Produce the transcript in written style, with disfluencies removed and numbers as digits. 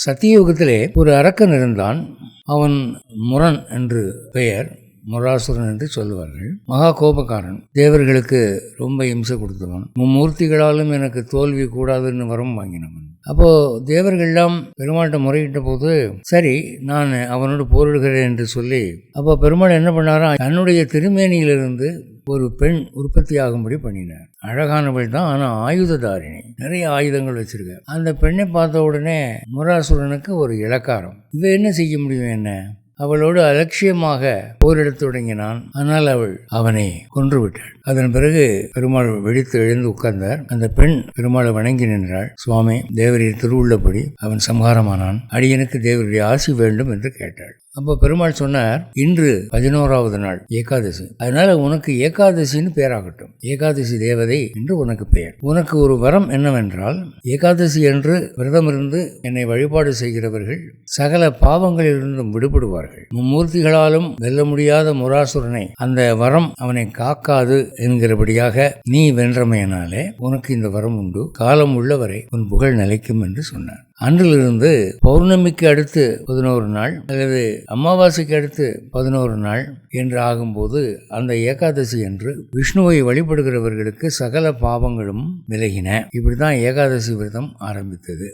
சத்தியயுகத்திலே ஒரு அரக்கன் இருந்தான். அவன் முரண் என்று பெயர், முராசுரன் என்று சொல்லுவார்கள். மகா கோபக்காரன், தேவர்களுக்கு ரொம்ப இம்சை கொடுத்தவன். மும்மூர்த்திகளாலும் எனக்கு தோல்வி கூடாதுன்னு வரம் வாங்கினவன். அப்போ தேவர்கள்லாம் பெருமாள்கிட்ட முறையிட்ட போது, சரி நான் அவனோடு போரிடுகிறேன் என்று சொல்லி, அப்போ பெருமாள் என்ன பண்ணாரா, தன்னுடைய திருமேனியிலிருந்து ஒரு பெண் உற்பத்தி ஆகும்படி பண்ணினார். அழகானவள் தான், ஆனால் ஆயுததாரிணி, நிறைய ஆயுதங்கள் வச்சிருக்க. அந்த பெண்ணை பார்த்த உடனே முராசுரனுக்கு ஒரு இளக்காரம். இவ என்ன செய்ய முடியும், என்ன அவளோடு அலட்சியமாக போரிடத் தொடங்கினான். ஆனால் அவள் அவனை கொன்று விட்டாள். அதன் பிறகு பெருமாள் வெடித்து எழுந்து உட்கார்ந்தார். அந்த பெண் பெருமாளை வணங்கி நின்றாள். சுவாமி, தேவரீர் திருவுள்ளபடி அவன் சம்ஹாரமானான், அடியனுக்கு தேவருடைய ஆசி வேண்டும் என்று கேட்டாள். அப்போ பெருமாள் சொன்னார், இன்று 11வது நாள் ஏகாதசி, அதனால உனக்கு ஏகாதசின்னு பேராகட்டும். ஏகாதசி தேவதை என்று உனக்கு பெயர். உனக்கு ஒரு வரம் என்னவென்றால், ஏகாதசி என்று விரதமிருந்து என்னை வழிபாடு செய்கிறவர்கள் சகல பாவங்களிலிருந்தும் விடுபடுவார்கள். மும்மூர்த்திகளாலும் வெல்ல முடியாத முராசுரனை அந்த வரம் அவனை காக்காது என்கிறபடியாக நீ வென்றமையினாலே உனக்கு இந்த வரம் உண்டு. காலம் உள்ளவரை உன் புகழ் நிலைக்கும் என்று சொன்னார். அன்றிலிருந்து பௌர்ணமிக்கு அடுத்து 11 நாள் அல்லது அமாவாசைக்கு அடுத்து 11 நாள் என்று ஆகும்போது அந்த ஏகாதசி என்று விஷ்ணுவை வழிபடுகிறவர்களுக்கு சகல பாவங்களும் விலகின. இப்படிதான் ஏகாதசி விரதம் ஆரம்பித்தது.